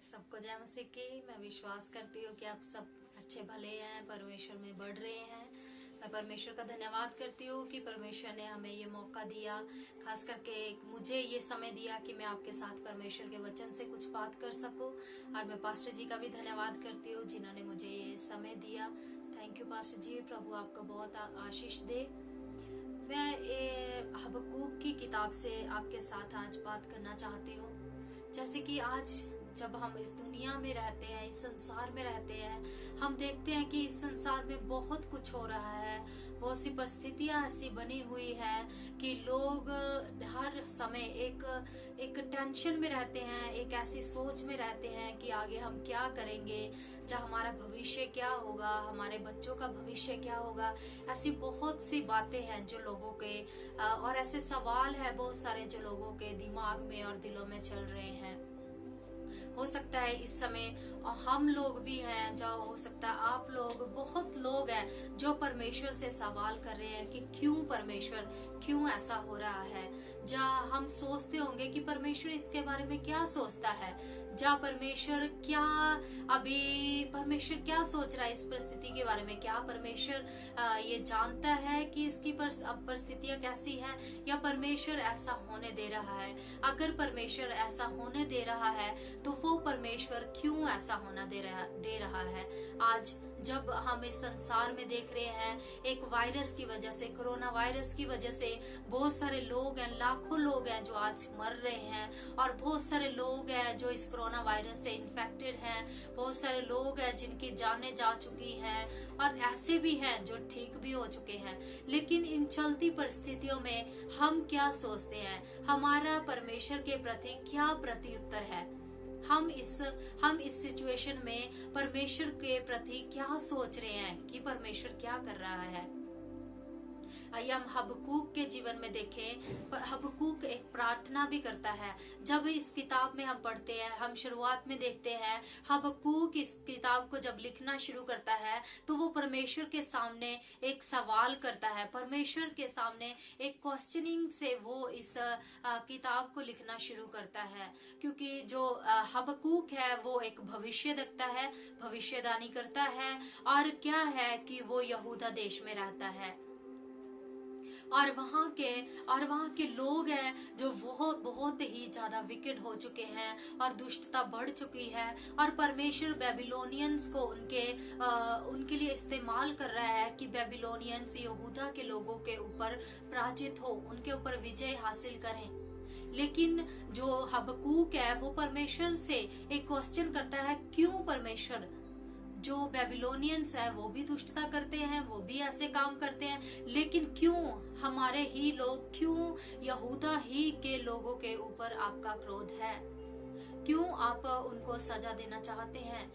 सबको जय मसीह की। मैं विश्वास करती हूँ कि आप सब अच्छे भले हैं, परमेश्वर में बढ़ रहे हैं। मैं परमेश्वर का धन्यवाद करती हूँ कि परमेश्वर ने हमें ये मौका दिया, खास करके मुझे ये समय दिया कि मैं आपके साथ परमेश्वर के वचन से कुछ बात कर सकूँ। और मैं पास्टर जी का भी धन्यवाद करती हूँ जिन्होंने मुझे ये समय दिया। थैंक यू पास्टर जी, प्रभु आपको बहुत आशीष दे। मैं हबक्कूक की किताब से आपके साथ आज बात करना चाहती हूँ। जैसे कि आज जब हम इस दुनिया में रहते हैं, इस संसार में रहते हैं, हम देखते हैं कि इस संसार में बहुत कुछ हो रहा है। बहुत सी परिस्थितियां ऐसी बनी हुई है कि लोग हर समय एक टेंशन में रहते हैं, एक ऐसी सोच में रहते हैं कि आगे हम क्या करेंगे, जब हमारा भविष्य क्या होगा, हमारे बच्चों का भविष्य क्या होगा। ऐसी बहुत सी बातें हैं जो लोगों के और ऐसे सवाल है बहुत सारे जो लोगों के दिमाग में और दिलों में चल रहे हैं। हो सकता है इस समय हम लोग भी हैं, जो हो सकता है आप लोग, बहुत लोग हैं जो परमेश्वर से सवाल कर रहे हैं कि क्यों परमेश्वर, क्यों ऐसा हो रहा है। जहाँ हम सोचते होंगे कि परमेश्वर इसके बारे में क्या सोचता है, जहाँ परमेश्वर क्या सोच रहा है इस परिस्थिति के बारे में। क्या परमेश्वर ये जानता है कि इसकी परिस्थितियां कैसी है, या परमेश्वर ऐसा होने दे रहा है। अगर परमेश्वर ऐसा होने दे रहा है तो वो परमेश्वर क्यों ऐसा होना दे रहा है। आज जब हम इस संसार में देख रहे हैं, एक वायरस की वजह से, कोरोना वायरस की वजह से बहुत सारे लोग हैं, लाखों लोग हैं जो आज मर रहे हैं, और बहुत सारे लोग हैं जो इस कोरोना वायरस से इन्फेक्टेड हैं। बहुत सारे लोग हैं जिनकी जानें जा चुकी हैं, और ऐसे भी हैं जो ठीक भी हो चुके हैं। लेकिन इन चलती परिस्थितियों में हम क्या सोचते हैं, हमारा परमेश्वर के प्रति क्या प्रत्युत्तर है। हम इस सिचुएशन में परमेश्वर के प्रति क्या सोच रहे हैं कि परमेश्वर क्या कर रहा है। आइए हम हबक्कूक के जीवन में देखें। हबक्कूक एक प्रार्थना भी करता है। जब इस किताब में हम पढ़ते हैं, हम शुरुआत में देखते हैं हबक्कूक इस किताब को जब लिखना शुरू करता है तो वो परमेश्वर के सामने एक सवाल करता है, परमेश्वर के सामने एक क्वेश्चनिंग से वो इस किताब को लिखना शुरू करता है। क्योंकि जो हबक्कूक है वो एक भविष्य देखता है, भविष्यवाणी करता है, और क्या है कि वो यहूदा देश में रहता है, और वहाँ के लोग हैं जो बहुत ही ज्यादा विकेट हो चुके हैं और दुष्टता बढ़ चुकी है। और परमेश्वर बेबीलोनियंस को उनके लिए इस्तेमाल कर रहा है कि बेबीलोनियंस यहूदा के लोगों के ऊपर पराजित हो, उनके ऊपर विजय हासिल करें। लेकिन जो हबक्कूक है वो परमेश्वर से एक क्वेश्चन करता है, क्यों परमेश्वर, जो बेबीलोनियंस है वो भी दुष्टता करते हैं, वो भी ऐसे काम करते हैं, लेकिन क्यों हमारे ही लोग, क्यों यहूदा ही के लोगों के ऊपर आपका क्रोध है, क्यों आप उनको सजा देना चाहते हैं।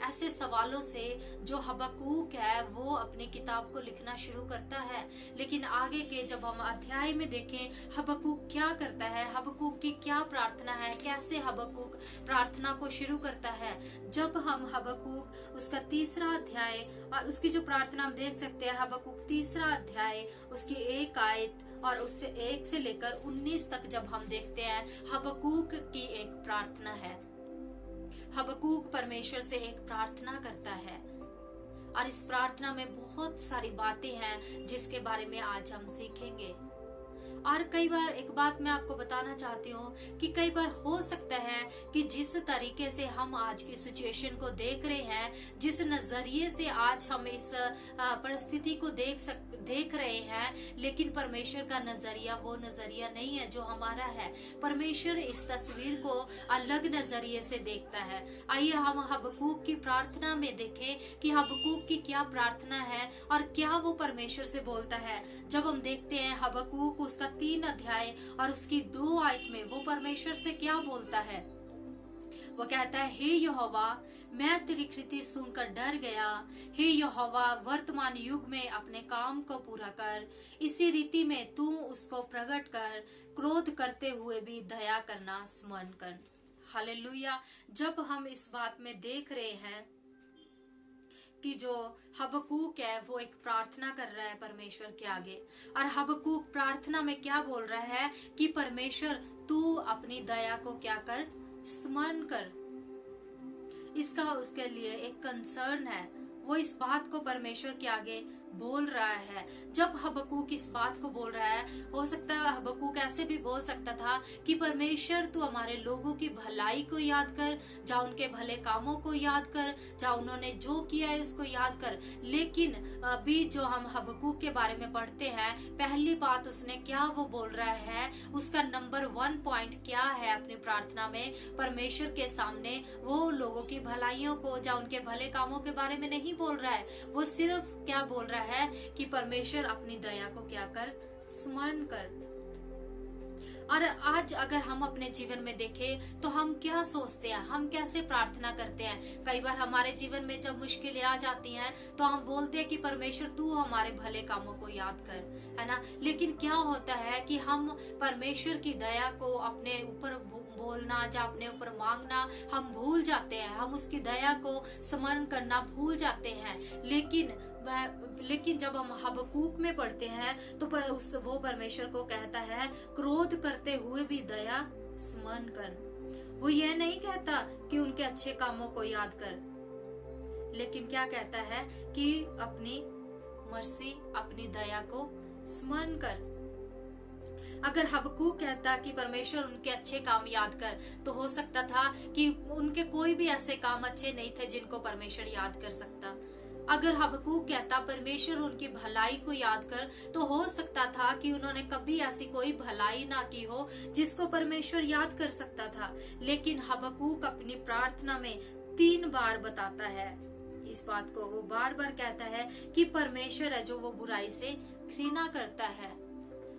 ऐसे सवालों से जो हबक्कूक है वो अपनी किताब को लिखना शुरू करता है। लेकिन आगे के जब हम अध्याय में देखें हबक्कूक क्या करता है, हबक्कूक की क्या प्रार्थना है, कैसे हबक्कूक प्रार्थना को शुरू करता है। जब हम हबक्कूक उसका 3रा अध्याय और उसकी जो प्रार्थना हम देख सकते हैं, हबक्कूक 3रा अध्याय उसकी 1 आयत और उससे 1 से लेकर 19 तक जब हम देखते हैं, हबक्कूक की एक प्रार्थना है। हबक्कूक परमेश्वर से एक प्रार्थना करता है, और इस प्रार्थना में बहुत सारी बातें हैं जिसके बारे में आज हम सीखेंगे। और कई बार एक बात मैं आपको बताना चाहती हूँ कि कई बार हो सकता है कि जिस तरीके से हम आज की सिचुएशन को देख रहे हैं, जिस नजरिए से आज हम इस परिस्थिति को देख रहे हैं, लेकिन परमेश्वर का नजरिया वो नजरिया नहीं है जो हमारा है। परमेश्वर इस तस्वीर को अलग नजरिए से देखता है। आइए हम हबक्कूक की प्रार्थना में देखें कि हबक्कूक की क्या प्रार्थना है और क्या वो परमेश्वर से बोलता है। जब हम देखते हैं हबक्कूक उसका 3 अध्याय और उसकी 2 आयत में वो परमेश्वर से क्या बोलता है। वो कहता है, हे यहोवा, मैं तेरी कृति सुनकर डर गया। हे यहोवा, वर्तमान युग में अपने काम को पूरा कर, इसी रीति में तू उसको प्रकट कर, क्रोध करते हुए भी दया करना स्मरण कर। हालेलुया। जब हम इस बात में देख रहे हैं कि जो हबक्कूक है वो एक प्रार्थना कर रहा है परमेश्वर के आगे, और हबक्कूक प्रार्थना में क्या बोल रहा है कि परमेश्वर तू अपनी दया को क्या कर, स्मरण कर। इसका उसके लिए एक कंसर्न है, वो इस बात को परमेश्वर के आगे बोल रहा है। जब हबक्कूक इस बात को बोल रहा है, हो सकता है हबक्कूक ऐसे भी बोल सकता था कि परमेश्वर तू हमारे लोगों की भलाई को याद कर, जा उनके भले कामों को याद कर, जा उन्होंने जो किया है उसको याद कर। लेकिन अभी जो हम हबक्कूक के बारे में पढ़ते हैं, पहली बात उसने क्या वो बोल रहा है, उसका नंबर 1 पॉइंट क्या है अपनी प्रार्थना में परमेश्वर के सामने, वो लोगों की भलाइयों को, जा उनके भले कामों के बारे में नहीं बोल रहा है। वो सिर्फ क्या बोल रहा है कि परमेश्वर अपनी दया को क्या कर, स्मरण कर। और आज अगर हम अपने जीवन में देखें तो हम क्या सोचते हैं, हम कैसे प्रार्थना करते हैं। कई बार हमारे जीवन में जब मुश्किलें आ जाती हैं तो हम बोलते हैं कि परमेश्वर तू हमारे भले कामों को याद कर, है ना। लेकिन क्या होता है कि हम परमेश्वर की दया को अपने ऊपर बोलना या अपने ऊपर मांगना हम भूल जाते हैं, हम उसकी दया को स्मरण करना भूल जाते हैं। लेकिन जब हम हबक्कूक में पढ़ते हैं तो वो परमेश्वर को कहता है क्रोध करते हुए भी दया स्मरण कर। वो ये नहीं कहता कि उनके अच्छे कामों को याद कर, लेकिन क्या कहता है कि अपनी मर्सी, अपनी दया को स्मरण कर। अगर हबक्कूक कहता कि परमेश्वर उनके अच्छे काम याद कर, तो हो सकता था कि उनके कोई भी ऐसे काम अच्छे नहीं थे जिनको परमेश्वर याद कर सकता। अगर हबक्कूक कहता परमेश्वर उनकी भलाई को याद कर, तो हो सकता था कि उन्होंने कभी ऐसी कोई भलाई ना की हो जिसको परमेश्वर याद कर सकता था। लेकिन हबक्कूक अपनी प्रार्थना में 3 बार बताता है इस बात को, वो बार बार कहता है कि परमेश्वर है जो वो बुराई से घृणा करता है।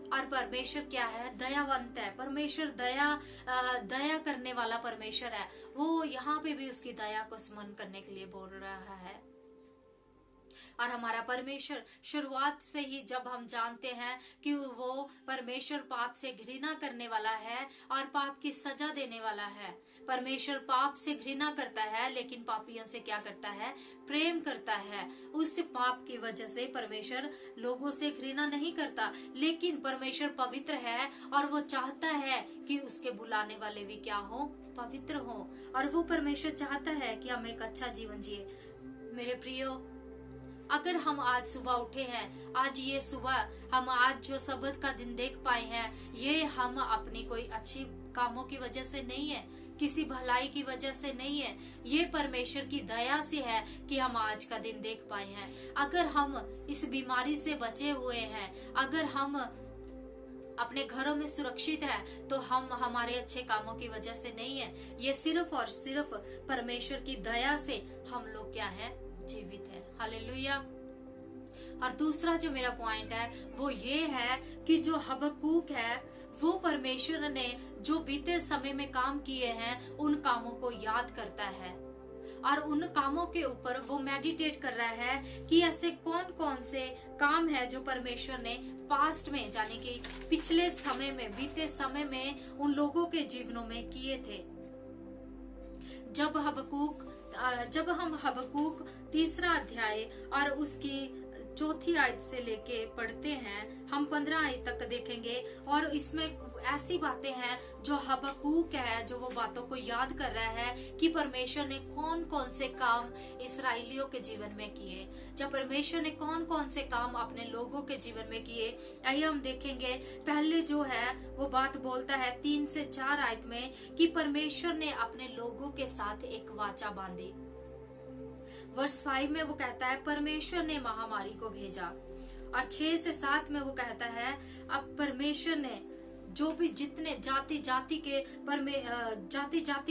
और परमेश्वर क्या है, दयावंत है। परमेश्वर दया करने वाला परमेश्वर है। वो यहाँ पे भी उसकी दया को स्मरण करने के लिए बोल रहा है। और हमारा परमेश्वर शुरुआत से ही जब हम जानते हैं कि वो परमेश्वर पाप से घृणा करने वाला है और पाप की सजा देने वाला है। परमेश्वर पाप से घृणा करता है, लेकिन पापियों से क्या करता है, प्रेम करता है। उस पाप की वजह से परमेश्वर लोगों से घृणा नहीं करता, लेकिन परमेश्वर पवित्र है और वो चाहता है कि उसके बुलाने वाले भी क्या हो, पवित्र हो। और वो परमेश्वर चाहता है कि हम एक अच्छा जीवन जिए। मेरे प्रियो, अगर हम आज सुबह उठे हैं, आज ये सुबह हम आज जो सबत का दिन देख पाए हैं, ये हम अपनी कोई अच्छी कामों की वजह से नहीं है, किसी भलाई की वजह से नहीं है, ये परमेश्वर की दया से है कि हम आज का दिन देख पाए हैं। अगर हम इस बीमारी से बचे हुए हैं, अगर हम अपने घरों में सुरक्षित है, तो हम हमारे अच्छे कामों की वजह से नहीं है, ये सिर्फ और सिर्फ परमेश्वर की दया से हम लोग क्या हैं, जीवित है। हालेलुया। और दूसरा जो मेरा पॉइंट है वो ये है कि जो हबक्कूक है वो परमेश्वर ने जो बीते समय में काम किए हैं उन कामों को याद करता है और उन कामों के ऊपर वो मेडिटेट कर रहा है कि ऐसे कौन कौन से काम है जो परमेश्वर ने पास्ट में, यानी कि पिछले समय में, बीते समय में उन लोगों के जीवनों में किए थे। जब हम हबक्कूक 3 अध्याय और उसकी 4 आयत से लेके पढ़ते हैं, हम 15 आयत तक देखेंगे और इसमें ऐसी बातें हैं जो हबक्कूक है, जो वो बातों को याद कर रहा है कि परमेश्वर ने कौन कौन से काम इसराइलियों के जीवन में किए, जब परमेश्वर ने कौन कौन से काम अपने लोगों के जीवन में किए। आइए हम देखेंगे। पहले जो है वो बात बोलता है 3 से 4 आयत में कि परमेश्वर ने अपने लोगों के साथ एक वाचा बांधी। वर्ष 5 में वो कहता है परमेश्वर ने महामारी को भेजा, और 6 से 7 में वो कहता है अब परमेश्वर ने जो भी जितने जाति जाति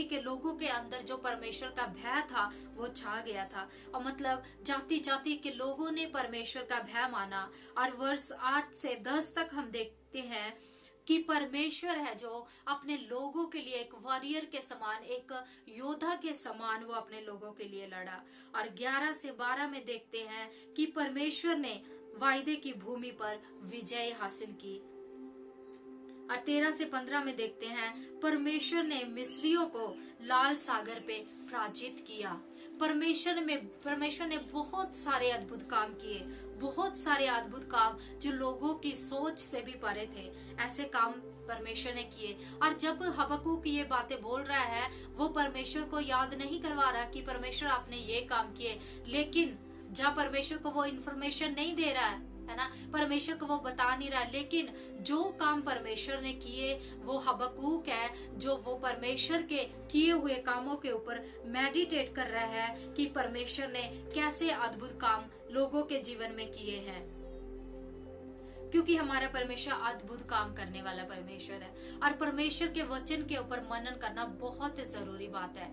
के लोगों के अंदर जो परमेश्वर का भय था वो छा गया था, और मतलब जाति जाति के लोगों ने परमेश्वर का भय माना। और वर्ष 8 से 10 तक हम देखते हैं कि परमेश्वर है जो अपने लोगों के लिए एक वॉरियर के समान, एक योद्धा के समान वो अपने लोगों के लिए लड़ा। और 11 से 12 में देखते हैं कि परमेश्वर ने वायदे की भूमि पर विजय हासिल की। और 13 से 15 में देखते हैं परमेश्वर ने मिस्रियों को लाल सागर पे पराजित किया। परमेश्वर ने बहुत सारे अद्भुत काम किए, बहुत सारे अद्भुत काम जो लोगों की सोच से भी परे थे। ऐसे काम परमेश्वर ने किए। और जब हबक्कूक ये बातें बोल रहा है, वो परमेश्वर को याद नहीं करवा रहा कि परमेश्वर आपने ये काम किए, लेकिन जब परमेश्वर को वो इन्फॉर्मेशन नहीं दे रहा है ना, परमेश्वर को वो बता नहीं रहा, लेकिन जो काम परमेश्वर ने किए वो हबक्कूक है जो वो परमेश्वर के किए हुए कामों के ऊपर मेडिटेट कर रहा है कि परमेश्वर ने कैसे अद्भुत काम लोगों के जीवन में किए हैं। क्योंकि हमारा परमेश्वर अद्भुत काम करने वाला परमेश्वर है और परमेश्वर के वचन के ऊपर मनन करना बहुत जरूरी बात है।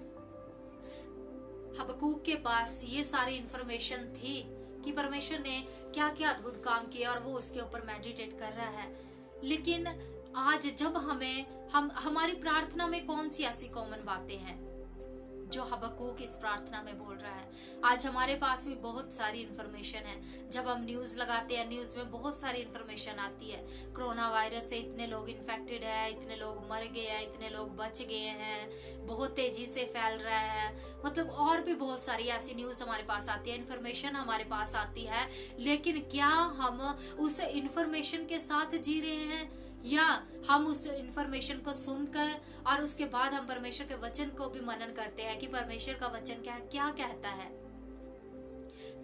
हबक्कूक के पास ये सारी इंफॉर्मेशन थी कि परमेश्वर ने क्या क्या अद्भुत काम किया और वो उसके ऊपर मेडिटेट कर रहा है। लेकिन आज जब हमारी प्रार्थना में कौन सी ऐसी कॉमन बातें हैं जो हबक्कूक इस प्रार्थना में बोल रहा है? आज हमारे पास भी बहुत सारी इंफॉर्मेशन है। जब हम न्यूज लगाते हैं, न्यूज में बहुत सारी इंफॉर्मेशन आती है। कोरोना वायरस से इतने लोग इन्फेक्टेड है, इतने लोग मर गए हैं, इतने लोग बच गए हैं, बहुत तेजी से फैल रहा है। मतलब और भी बहुत सारी ऐसी न्यूज हमारे पास आती है, इंफॉर्मेशन हमारे पास आती है। लेकिन क्या हम उस इंफॉर्मेशन के साथ जी रहे हैं या हम उस इंफॉर्मेशन को सुनकर और उसके बाद हम परमेश्वर के वचन को भी मनन करते हैं कि परमेश्वर का वचन क्या कहता है?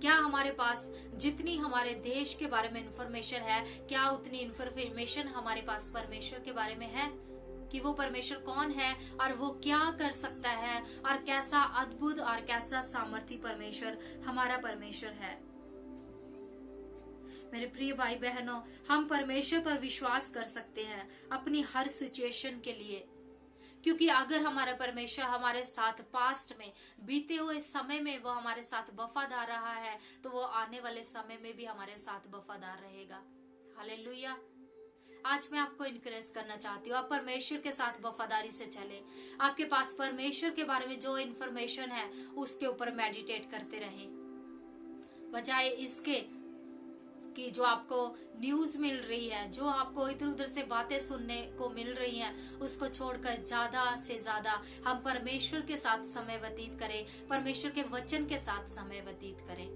क्या हमारे पास जितनी हमारे देश के बारे में इंफॉर्मेशन है, क्या उतनी इंफॉर्मेशन हमारे पास परमेश्वर के बारे में है कि वो परमेश्वर कौन है और वो क्या कर सकता है और कैसा अद्भुत और कैसा सामर्थी परमेश्वर हमारा परमेश्वर है। मेरे प्रिय भाई बहनों, हम परमेश्वर पर विश्वास कर सकते हैं अपनी हर सिचुएशन के लिए, क्योंकि अगर हमारा परमेश्वर हमारे साथ पास्ट में बीते हुए समय में वो हमारे साथ वफादार रहा है, तो वो आने वाले समय में भी हमारे साथ वफादार रहेगा। हालेलुया। आज मैं आपको इनकरेज करना चाहती हूँ, आप परमेश्वर के साथ वफादारी से चले। आपके पास परमेश्वर के बारे में जो इन्फॉर्मेशन है उसके ऊपर मेडिटेट करते रहें, बजाय इसके कि जो आपको न्यूज मिल रही है, जो आपको इधर उधर से बातें सुनने को मिल रही हैं, उसको छोड़कर ज्यादा से ज्यादा हम परमेश्वर के साथ समय व्यतीत करें, परमेश्वर के वचन के साथ समय व्यतीत करें।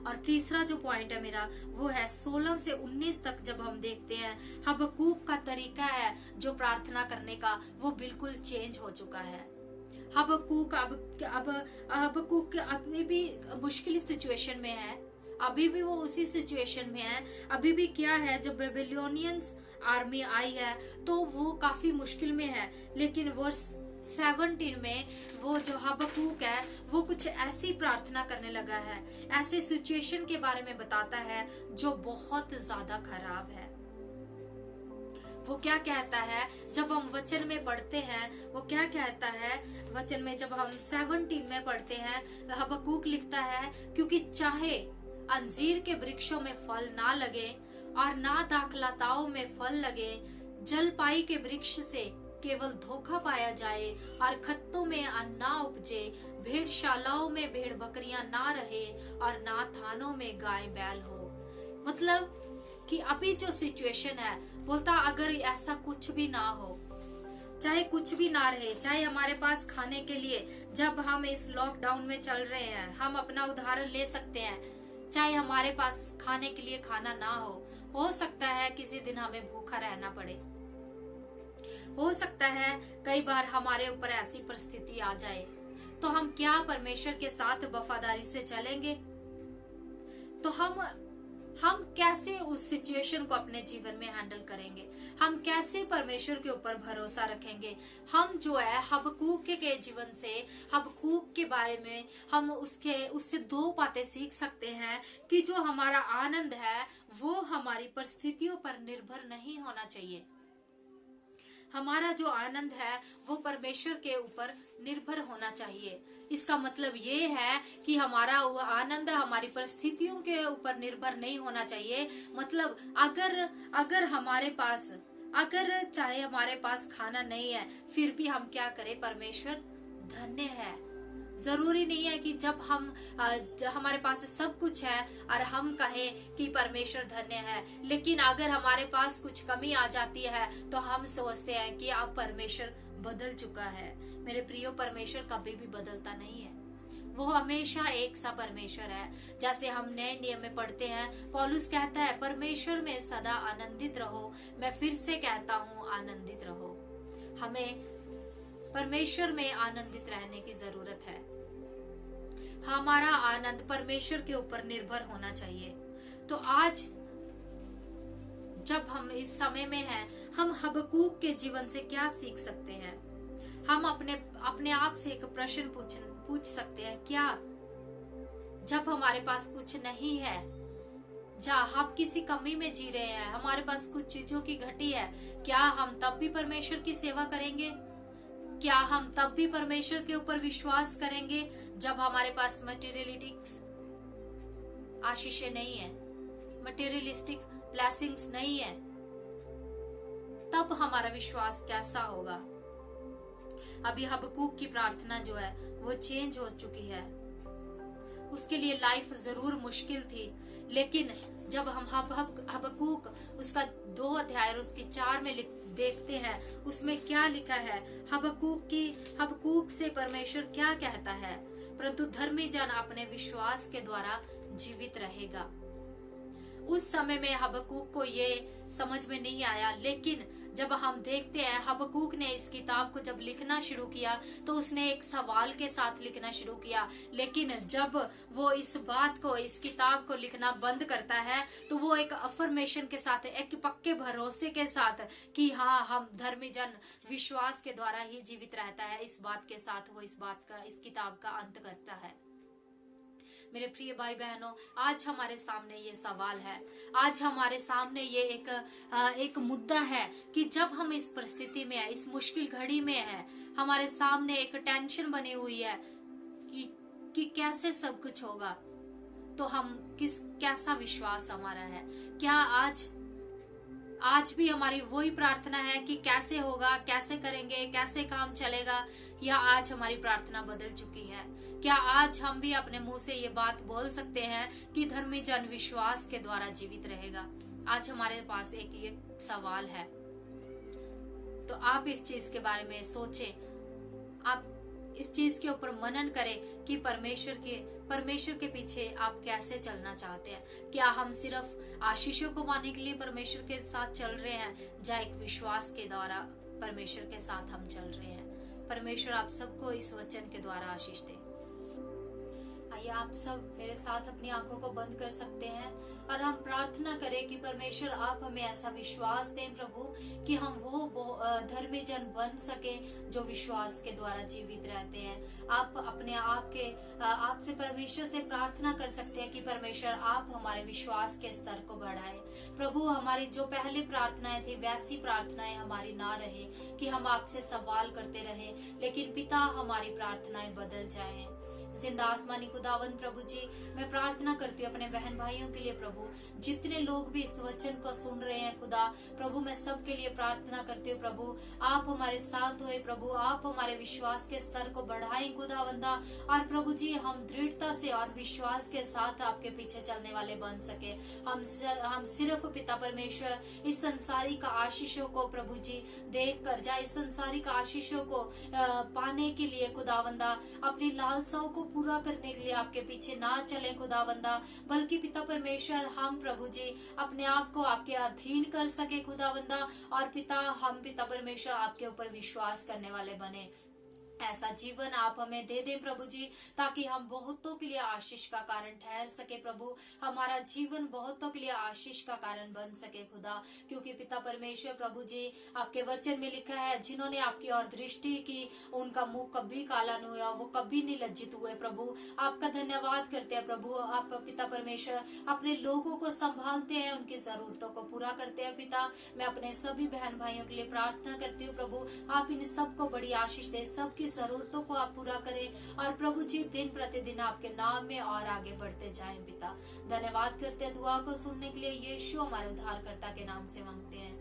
और तीसरा जो पॉइंट है मेरा, वो है 16 से 19 तक। जब हम देखते हैं हबक्कूक का तरीका है जो प्रार्थना करने का, वो बिल्कुल चेंज हो चुका है। हबक्कूक हबक्कूक अभी भी मुश्किल सिचुएशन में है, अभी भी वो उसी सिचुएशन में है। अभी भी क्या है, जब बेबीलोनियंस आर्मी आई है तो वो काफी मुश्किल में है। लेकिन वर्स 17 में वो जो हबक्कूक है वो कुछ ऐसी प्रार्थना करने लगा है, ऐसे सिचुएशन के बारे में बताता है जो बहुत ज्यादा खराब है। वो क्या कहता है, जब हम वचन में पढ़ते हैं, वो क्या कहता है वचन में, जब हम 17 में पढ़ते हैं, हबक्कूक लिखता है, क्योंकि चाहे अंजीर के वृक्षों में फल ना लगे और ना दाखलताओं में फल लगे, जलपाई के वृक्ष से केवल धोखा पाया जाए और खत्तों में अन्न ना उपजे, भेड़शालाओं में भेड़ बकरियां ना रहे और ना थानों में गाय बैल हो। मतलब कि अभी जो सिचुएशन है, बोलता अगर ऐसा कुछ भी ना हो, चाहे कुछ भी ना रहे, चाहे हमारे पास खाने के लिए, जब हम इस लॉकडाउन में चल रहे हैं, हम अपना उदाहरण ले सकते हैं, चाहे हमारे पास खाने के लिए खाना ना हो सकता है किसी दिन हमें भूखा रहना पड़े, हो सकता है कई बार हमारे ऊपर ऐसी परिस्थिति आ जाए, तो हम क्या परमेश्वर के साथ वफादारी से चलेंगे? तो हम कैसे उस सिचुएशन को अपने जीवन में हैंडल करेंगे? हम कैसे परमेश्वर के ऊपर भरोसा रखेंगे? हम जो है हबक्कूक के जीवन से, हबक्कूक के बारे में हम उससे 2 बातें सीख सकते हैं कि जो हमारा आनंद है वो हमारी परिस्थितियों पर निर्भर नहीं होना चाहिए। हमारा जो आनंद है वो परमेश्वर के ऊपर निर्भर होना चाहिए। इसका मतलब ये है कि हमारा आनंद हमारी परिस्थितियों के ऊपर निर्भर नहीं होना चाहिए। मतलब अगर हमारे पास, अगर चाहे हमारे पास खाना नहीं है, फिर भी हम क्या करें, परमेश्वर धन्य है। जरूरी नहीं है कि जब हमारे पास सब कुछ है और हम कहें कि परमेश्वर धन्य है, लेकिन अगर हमारे पास कुछ कमी आ जाती है तो हम सोचते हैं कि अब परमेश्वर बदल चुका है। मेरे प्रियो, परमेश्वर कभी भी बदलता नहीं है। वो हमेशा एक सा परमेश्वर है। जैसे हम नए नियम में पढ़ते हैं, पौलुस कहता है परमेश्वर में सदा आनंदित रहो। मैं फिर से कहता हूँ, आनंदित रहो। हमें परमेश्वर में आनंदित रहने की जरूरत है। हमारा आनंद परमेश्वर के ऊपर निर्भर होना चाहिए। तो आज जब हम इस समय में हैं, हम हबक्कूक के जीवन से क्या सीख सकते हैं? हम अपने आप से एक प्रश्न पूछ सकते हैं, क्या जब हमारे पास कुछ नहीं है, जहाँ हम किसी कमी में जी रहे हैं, हमारे पास कुछ चीजों की घटी है, क्या हम तब भी परमेश्वर की सेवा करेंगे? क्या हम तब भी परमेश्वर के ऊपर विश्वास करेंगे जब हमारे पास मटेरियलिस्टिक्स आशीषें नहीं है, मटेरियलिस्टिक ब्लेसिंग्स नहीं है? तब हमारा विश्वास कैसा होगा? अभी हबक्कूक की प्रार्थना जो है वो चेंज हो चुकी है। उसके लिए लाइफ जरूर मुश्किल थी, लेकिन जब हम हबक्कूक उसका 2 अध्याय और उसकी 4 में देखते हैं, उसमें क्या लिखा है, हबक्कूक से परमेश्वर क्या कहता है, परंतु धर्मी जन अपने विश्वास के द्वारा जीवित रहेगा। उस समय में हबक्कूक को ये समझ में नहीं आया, लेकिन जब हम देखते हैं हबक्कूक ने इस किताब को जब लिखना शुरू किया तो उसने एक सवाल के साथ लिखना शुरू किया, लेकिन जब वो इस बात को, इस किताब को लिखना बंद करता है तो वो एक अफर्मेशन के साथ, एक पक्के भरोसे के साथ कि हाँ, हम धर्मी जन विश्वास के द्वारा ही जीवित रहता है, इस बात के साथ वो इस किताब का अंत करता है। मेरे प्रिय भाई बहनों, आज हमारे सामने ये सवाल है, आज हमारे सामने ये एक मुद्दा है कि जब हम इस परिस्थिति में है, इस मुश्किल घड़ी में है, हमारे सामने एक टेंशन बनी हुई है कि कैसे सब कुछ होगा, तो हम कैसा विश्वास हमारा है? क्या आज भी हमारी वही प्रार्थना है कि कैसे होगा, कैसे करेंगे, कैसे काम चलेगा, या आज हमारी प्रार्थना बदल चुकी है? क्या आज हम भी अपने मुंह से ये बात बोल सकते हैं कि धर्मी जन विश्वास के द्वारा जीवित रहेगा? आज हमारे पास ये सवाल है। तो आप इस चीज के बारे में सोचें, आप इस चीज के ऊपर मनन करें कि परमेश्वर के पीछे आप कैसे चलना चाहते हैं। क्या हम सिर्फ आशीषों को पाने के लिए परमेश्वर के साथ चल रहे हैं, या एक विश्वास के द्वारा परमेश्वर के साथ हम चल रहे हैं? परमेश्वर आप सबको इस वचन के द्वारा आशीष दे। आइए आप सब मेरे साथ अपनी आंखों को बंद कर सकते हैं और हम प्रार्थना करें कि परमेश्वर आप हमें ऐसा विश्वास दें प्रभु कि हम वो धर्मी जन बन सके जो विश्वास के द्वारा जीवित रहते हैं। आप अपने आपसे परमेश्वर से प्रार्थना कर सकते हैं कि परमेश्वर आप हमारे विश्वास के स्तर को बढ़ाएं। प्रभु, हमारी जो पहले प्रार्थनाएं थी वैसी प्रार्थनाएं हमारी ना रहे कि हम आपसे सवाल करते रहें, लेकिन पिता हमारी प्रार्थनाएं बदल जाएं। जिंदा आसमानी खुदावंद प्रभु जी, मैं प्रार्थना करती हूँ अपने बहन भाइयों के लिए प्रभु, जितने लोग भी इस वचन को सुन रहे हैं खुदा प्रभु, मैं सबके लिए प्रार्थना करती हूँ प्रभु, आप हमारे साथ हुए प्रभु, आप हमारे विश्वास के स्तर को बढ़ाएं खुदावंदा, और प्रभु जी हम दृढ़ता से और विश्वास के साथ आपके पीछे चलने वाले बन सके। हम सिर्फ पिता परमेश्वर इस संसारिक आशीषों को प्रभु जी देख कर जाए, इस संसारिक आशीषों को पाने के लिए खुदावंदा अपनी लालसाओं को पूरा करने के लिए आपके पीछे ना चले खुदावंदा, बल्कि पिता परमेश्वर हम प्रभु जी अपने आप को आपके अधीन कर सके खुदावंदा, और हम पिता परमेश्वर आपके ऊपर विश्वास करने वाले बने। ऐसा जीवन आप हमें दे दें प्रभु जी, ताकि हम बहुतों के लिए आशीष का कारण ठहर सके प्रभु, हमारा जीवन बहुतों के लिए आशीष का कारण बन सके खुदा, क्योंकि पिता परमेश्वर प्रभु जी आपके वचन में लिखा है, जिन्होंने आपकी ओर दृष्टि की उनका मुंह कभी काला नहीं हुआ, वो कभी नहीं लज्जित हुए प्रभु। आपका धन्यवाद करते हैं प्रभु, आप पिता परमेश्वर अपने लोगों को संभालते हैं, उनकी जरूरतों को पूरा करते हैं पिता। मैं अपने सभी बहन भाइयों के लिए प्रार्थना करती हूँ प्रभु, आप इन सबको बड़ी आशीष दे, सबकी जरूरतों को आप पूरा करें, और प्रभु जी दिन प्रतिदिन आपके नाम में और आगे बढ़ते जाएं पिता। धन्यवाद करते हैं, दुआ को सुनने के लिए यीशु हमारे उद्धारकर्ता के नाम से मांगते हैं,